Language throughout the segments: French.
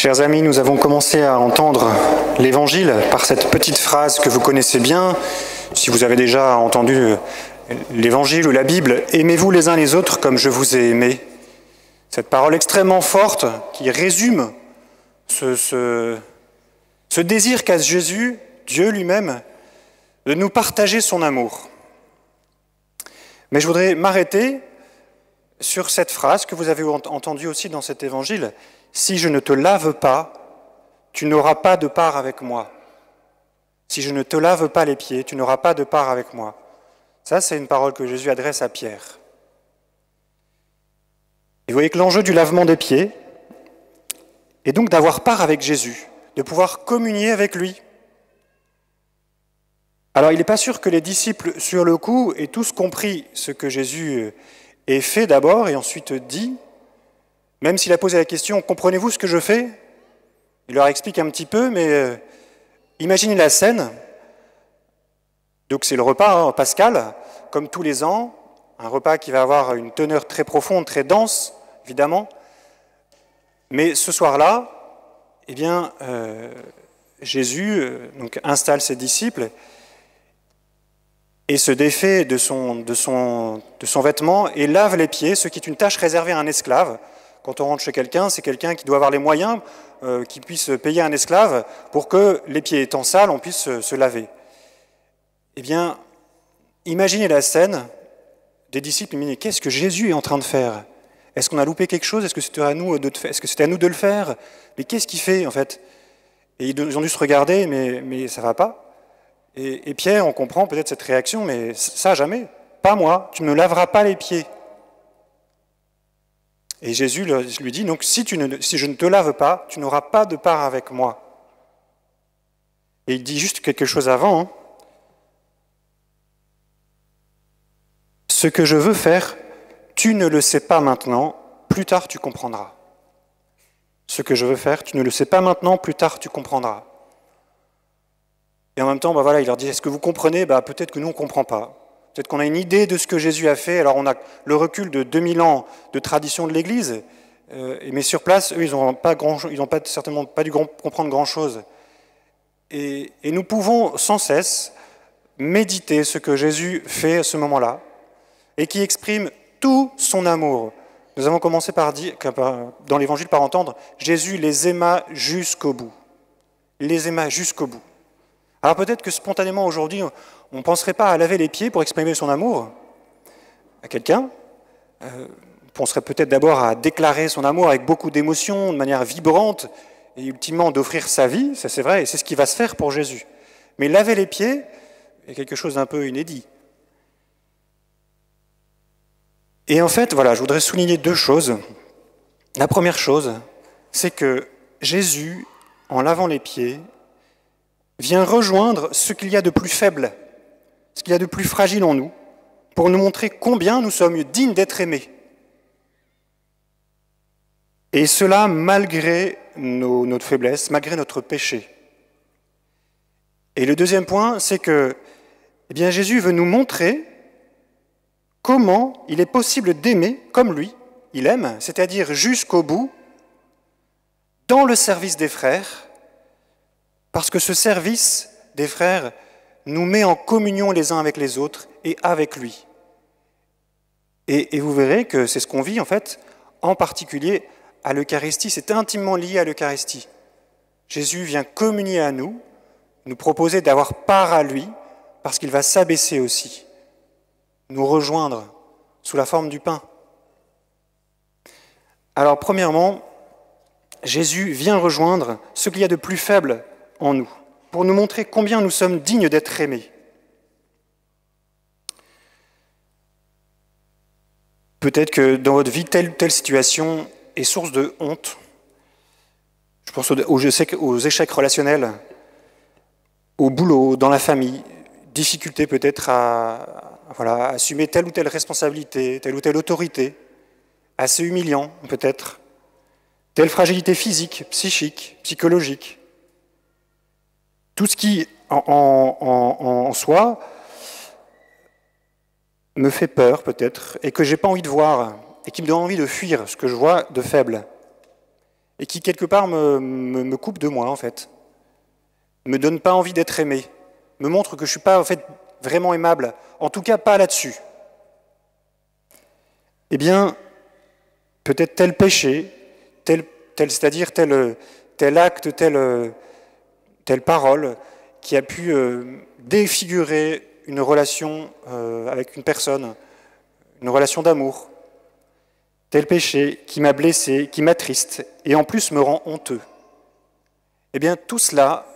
Chers amis, nous avons commencé à entendre l'Évangile par cette petite phrase que vous connaissez bien. Si vous avez déjà entendu l'Évangile ou la Bible, « Aimez-vous les uns les autres comme je vous ai aimé ». Cette parole extrêmement forte qui résume ce désir qu'a Jésus, Dieu lui-même, de nous partager son amour. Mais je voudrais m'arrêter sur cette phrase que vous avez entendue aussi dans cet Évangile. « Si je ne te lave pas, tu n'auras pas de part avec moi. Si je ne te lave pas les pieds, tu n'auras pas de part avec moi. » Ça, c'est une parole que Jésus adresse à Pierre. Et vous voyez que l'enjeu du lavement des pieds est donc d'avoir part avec Jésus, de pouvoir communier avec lui. Alors, il n'est pas sûr que les disciples, sur le coup, aient tous compris ce que Jésus ait fait d'abord et ensuite dit. Même s'il a posé la question « Comprenez-vous ce que je fais ?» Il leur explique un petit peu, mais imaginez la scène. Donc c'est le repas pascal, comme tous les ans, un repas qui va avoir une teneur très profonde, très dense, évidemment. Mais ce soir-là, eh bien, Jésus donc, installe ses disciples et se défait de son vêtement et lave les pieds, ce qui est une tâche réservée à un esclave. Quand on rentre chez quelqu'un, c'est quelqu'un qui doit avoir les moyens, qui puisse payer un esclave pour que, les pieds étant sales, on puisse se laver. Eh bien, imaginez la scène des disciples, mais qu'est-ce que Jésus est en train de faire? Est-ce qu'on a loupé quelque chose? Est-ce que c'était à nous de le faire? Mais qu'est-ce qu'il fait, en fait? Et ils ont dû se regarder, mais ça ne va pas. Et Pierre, on comprend peut-être cette réaction, mais ça, jamais. Pas moi, tu ne me laveras pas les pieds. Et Jésus lui dit, donc si je ne te lave pas, tu n'auras pas de part avec moi. Et il dit juste quelque chose avant. Hein. Ce que je veux faire, tu ne le sais pas maintenant, plus tard tu comprendras. Ce que je veux faire, tu ne le sais pas maintenant, plus tard tu comprendras. Et en même temps, voilà, il leur dit, est-ce que vous comprenez? Peut-être que nous, on ne comprend pas. Peut-être qu'on a une idée de ce que Jésus a fait. Alors on a le recul de 2000 ans de tradition de l'Église, mais sur place, eux, ils n'ont certainement pas dû comprendre grand-chose. Et nous pouvons sans cesse méditer ce que Jésus fait à ce moment-là, et qui exprime tout son amour. Nous avons commencé par dire, dans l'Évangile, par entendre, Jésus les aima jusqu'au bout. Il les aima jusqu'au bout. Alors peut-être que spontanément aujourd'hui, on ne penserait pas à laver les pieds pour exprimer son amour à quelqu'un. On penserait peut-être d'abord à déclarer son amour avec beaucoup d'émotion, de manière vibrante, et ultimement d'offrir sa vie, ça c'est vrai, et c'est ce qui va se faire pour Jésus. Mais laver les pieds est quelque chose d'un peu inédit. Et en fait, voilà, je voudrais souligner deux choses. La première chose, c'est que Jésus, en lavant les pieds, vient rejoindre ce qu'il y a de plus faible, ce qu'il y a de plus fragile en nous, pour nous montrer combien nous sommes dignes d'être aimés. Et cela malgré notre faiblesse, malgré notre péché. Et le deuxième point, c'est que Jésus veut nous montrer comment il est possible d'aimer comme lui, il aime, c'est-à-dire jusqu'au bout, dans le service des frères, parce que ce service des frères nous met en communion les uns avec les autres et avec lui. Et vous verrez que c'est ce qu'on vit en fait, en particulier à l'Eucharistie, c'est intimement lié à l'Eucharistie. Jésus vient communier à nous, nous proposer d'avoir part à lui, parce qu'il va s'abaisser aussi, nous rejoindre sous la forme du pain. Alors premièrement, Jésus vient rejoindre ce qu'il y a de plus faible en nous, pour nous montrer combien nous sommes dignes d'être aimés. Peut-être que dans votre vie, telle ou telle situation est source de honte. Je pense aux échecs relationnels, au boulot, dans la famille, difficulté peut-être à assumer telle ou telle responsabilité, telle ou telle autorité, assez humiliant peut-être, telle fragilité physique, psychique, psychologique. Tout ce qui, en soi, me fait peur peut-être, et que je n'ai pas envie de voir, et qui me donne envie de fuir ce que je vois de faible. et qui, quelque part, me coupe de moi, en fait. Ne me donne pas envie d'être aimé, me montre que je ne suis pas, en fait, vraiment aimable, en tout cas pas là-dessus. Eh bien, peut-être tel péché, c'est-à-dire tel acte, telle parole qui a pu défigurer une relation avec une personne, une relation d'amour, tel péché qui m'a blessé, qui m'attriste et en plus me rend honteux. Eh bien, tout cela,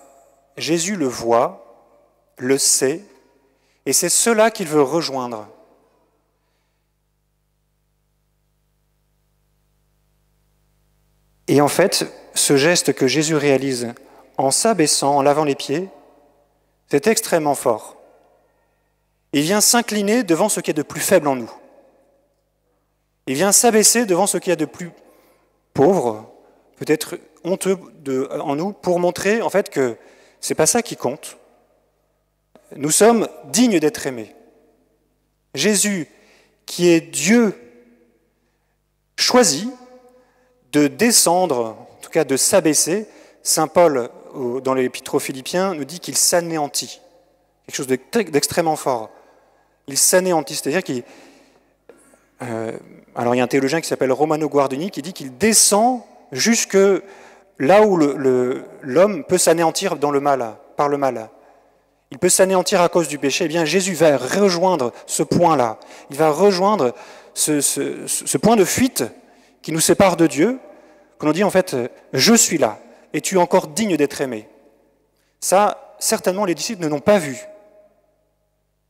Jésus le voit, le sait, et c'est cela qu'il veut rejoindre. Et en fait, ce geste que Jésus réalise en s'abaissant, en lavant les pieds, c'est extrêmement fort. Il vient s'incliner devant ce qu'il y a de plus faible en nous. Il vient s'abaisser devant ce qu'il y a de plus pauvre, peut-être honteux en nous, pour montrer en fait que c'est pas ça qui compte. Nous sommes dignes d'être aimés. Jésus, qui est Dieu, choisit de descendre, en tout cas de s'abaisser. Saint Paul, dans l'Épître aux Philippiens, nous dit qu'il s'anéantit. Quelque chose d'extrêmement fort. Il s'anéantit, c'est-à-dire qu'il... alors il y a un théologien qui s'appelle Romano Guardini qui dit qu'il descend jusque là où l'homme peut s'anéantir dans le mal, par le mal. Il peut s'anéantir à cause du péché. Eh bien, Jésus va rejoindre ce point-là. Il va rejoindre ce point de fuite qui nous sépare de Dieu, qu'on nous dit en fait, je suis là, et tu es encore digne d'être aimé. Ça, certainement, les disciples ne l'ont pas vu.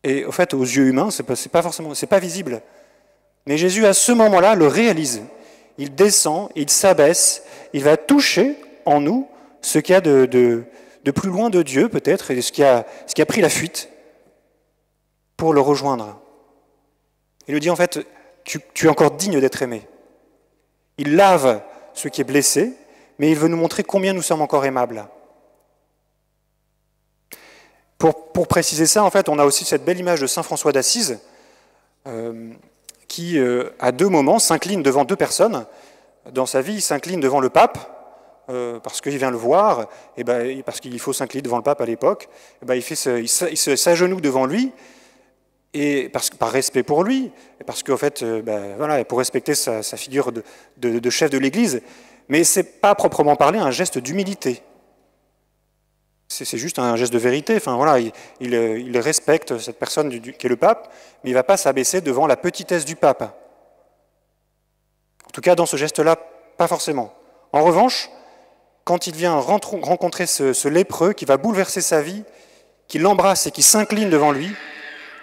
Et au fait, aux yeux humains, c'est pas visible. Mais Jésus, à ce moment-là, le réalise. Il descend, il s'abaisse, il va toucher en nous ce qu'il y a de plus loin de Dieu, peut-être, et ce qui a pris la fuite, pour le rejoindre. Il nous dit, en fait, tu es encore digne d'être aimé. Il lave ce qui est blessé, mais il veut nous montrer combien nous sommes encore aimables. Pour préciser ça, en fait, on a aussi cette belle image de saint François d'Assise, qui, à deux moments, s'incline devant deux personnes. Dans sa vie, il s'incline devant le pape, parce qu'il vient le voir, et parce qu'il faut s'incliner devant le pape à l'époque. Il s'agenouille devant lui, et par respect pour lui, et parce qu'en fait, pour respecter sa figure de chef de l'Église, mais ce n'est pas proprement parler un geste d'humilité. C'est juste un geste de vérité. Enfin, voilà, il respecte cette personne qui est le pape, mais il ne va pas s'abaisser devant la petitesse du pape. En tout cas, dans ce geste-là, pas forcément. En revanche, quand il vient rencontrer ce lépreux qui va bouleverser sa vie, qui l'embrasse et qui s'incline devant lui,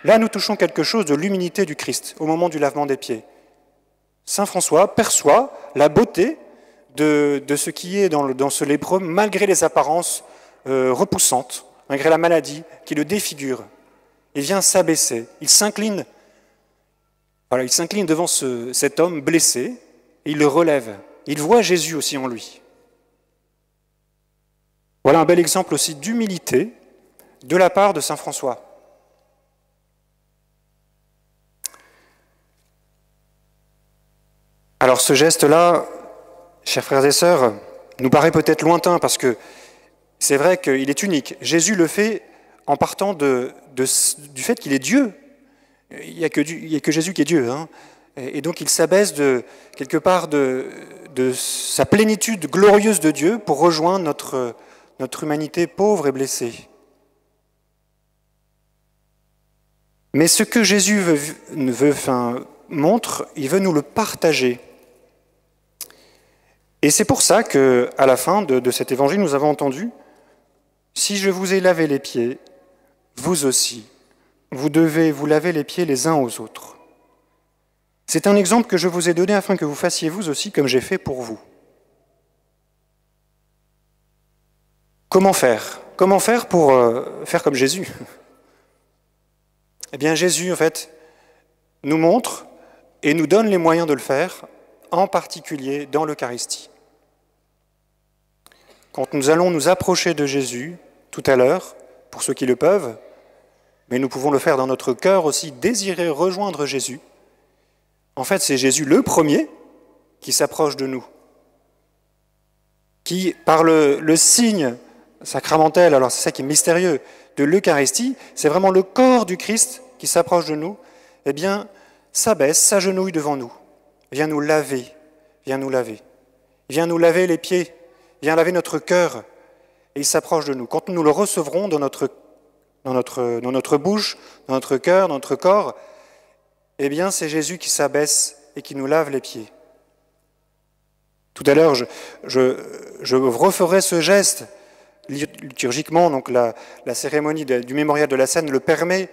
là, nous touchons quelque chose de l'humilité du Christ au moment du lavement des pieds. Saint François perçoit la beauté de ce qui est dans ce lépreux, malgré les apparences repoussantes, malgré la maladie qui le défigure. Il vient s'abaisser, il s'incline devant cet homme blessé, et il le relève. Il voit Jésus aussi en lui. Voilà un bel exemple aussi d'humilité de la part de saint François. Alors ce geste-là, chers frères et sœurs, nous paraît peut-être lointain parce que c'est vrai qu'il est unique. Jésus le fait en partant du fait qu'il est Dieu. Il n'y a que Jésus qui est Dieu. Hein. Et donc il s'abaisse quelque part de sa plénitude glorieuse de Dieu pour rejoindre notre humanité pauvre et blessée. Mais ce que Jésus montre, il veut nous le partager. Et c'est pour ça qu'à la fin de cet évangile, nous avons entendu « Si je vous ai lavé les pieds, vous aussi, vous devez vous laver les pieds les uns aux autres. » C'est un exemple que je vous ai donné afin que vous fassiez vous aussi comme j'ai fait pour vous. Comment faire ? Comment faire pour faire comme Jésus ? Eh bien, Jésus, en fait, nous montre et nous donne les moyens de le faire, en particulier dans l'Eucharistie. Quand nous allons nous approcher de Jésus, tout à l'heure, pour ceux qui le peuvent, mais nous pouvons le faire dans notre cœur aussi, désirer rejoindre Jésus. En fait, c'est Jésus le premier qui s'approche de nous. qui, par le signe sacramentel, alors c'est ça qui est mystérieux, de l'Eucharistie, c'est vraiment le corps du Christ qui s'approche de nous, eh bien, s'abaisse, s'agenouille devant nous, vient nous laver, vient nous laver. Il vient nous laver les pieds, il vient laver notre cœur, et il s'approche de nous. Quand nous le recevrons dans notre bouche, dans notre cœur, dans notre corps, eh bien, c'est Jésus qui s'abaisse et qui nous lave les pieds. Tout à l'heure, je referai ce geste liturgiquement, donc la cérémonie du mémorial de la Seine le permet,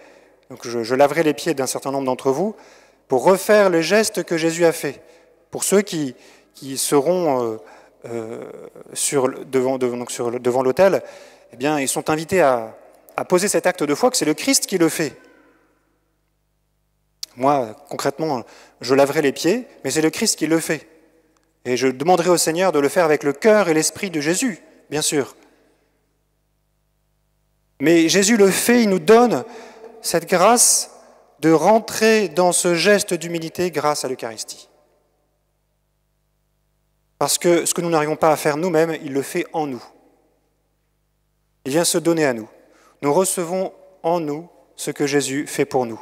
donc je laverai les pieds d'un certain nombre d'entre vous pour refaire les gestes que Jésus a fait. Pour ceux qui seront devant l'autel, eh bien, ils sont invités à poser cet acte de foi, que c'est le Christ qui le fait. Moi, concrètement, je laverai les pieds, mais c'est le Christ qui le fait. Et je demanderai au Seigneur de le faire avec le cœur et l'esprit de Jésus, bien sûr. Mais Jésus le fait, il nous donne cette grâce de rentrer dans ce geste d'humilité grâce à l'Eucharistie. Parce que ce que nous n'arrivons pas à faire nous-mêmes, il le fait en nous. Il vient se donner à nous. Nous recevons en nous ce que Jésus fait pour nous.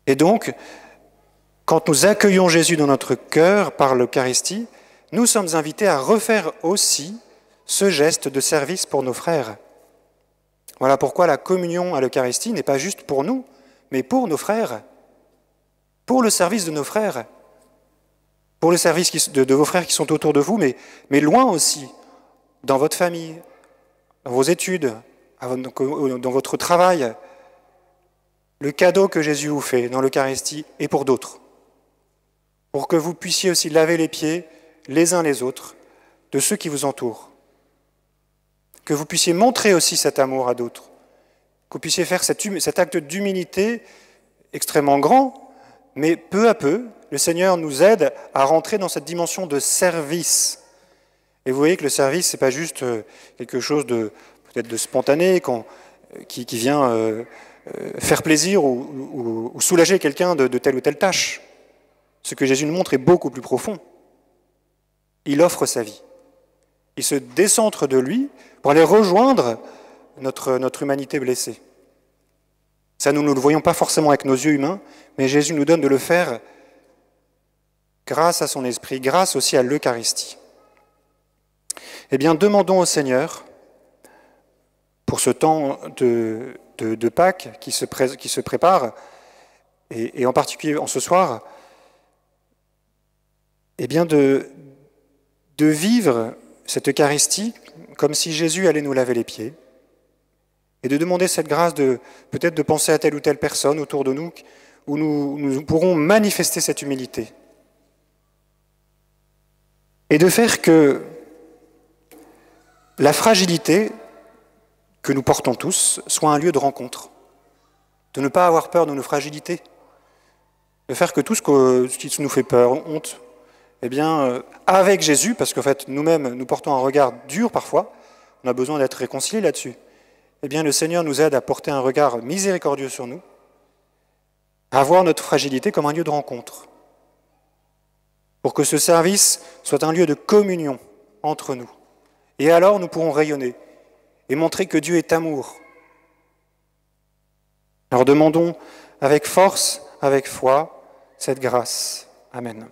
Et donc, quand nous accueillons Jésus dans notre cœur par l'Eucharistie, nous sommes invités à refaire aussi ce geste de service pour nos frères. Voilà pourquoi la communion à l'Eucharistie n'est pas juste pour nous, mais pour nos frères, pour le service de nos frères, pour le service de vos frères qui sont autour de vous, mais loin aussi, dans votre famille, dans vos études, dans votre travail. Le cadeau que Jésus vous fait dans l'Eucharistie est pour d'autres, pour que vous puissiez aussi laver les pieds les uns les autres de ceux qui vous entourent, que vous puissiez montrer aussi cet amour à d'autres, que vous puissiez faire cet acte d'humilité extrêmement grand, mais peu à peu, le Seigneur nous aide à rentrer dans cette dimension de service. Et vous voyez que le service, ce n'est pas juste quelque chose peut-être de spontané, qui vient faire plaisir ou soulager quelqu'un de telle ou telle tâche. Ce que Jésus nous montre est beaucoup plus profond. Il offre sa vie. Il se décentre de lui pour aller rejoindre notre humanité blessée. Ça, nous ne le voyons pas forcément avec nos yeux humains, mais Jésus nous donne de le faire grâce à son esprit, grâce aussi à l'Eucharistie. Eh bien, demandons au Seigneur, pour ce temps de Pâques qui se prépare, et en particulier en ce soir, eh bien de vivre cette Eucharistie comme si Jésus allait nous laver les pieds, et de demander cette grâce peut-être de penser à telle ou telle personne autour de nous, où nous pourrons manifester cette humilité. Et de faire que la fragilité que nous portons tous soit un lieu de rencontre, de ne pas avoir peur de nos fragilités, de faire que tout ce qui nous fait peur, honte, eh bien, avec Jésus, parce qu'en fait, nous-mêmes, nous portons un regard dur parfois, on a besoin d'être réconciliés là-dessus, eh bien, le Seigneur nous aide à porter un regard miséricordieux sur nous, à voir notre fragilité comme un lieu de rencontre, pour que ce service soit un lieu de communion entre nous. Et alors, nous pourrons rayonner et montrer que Dieu est amour. Alors demandons avec force, avec foi, cette grâce. Amen.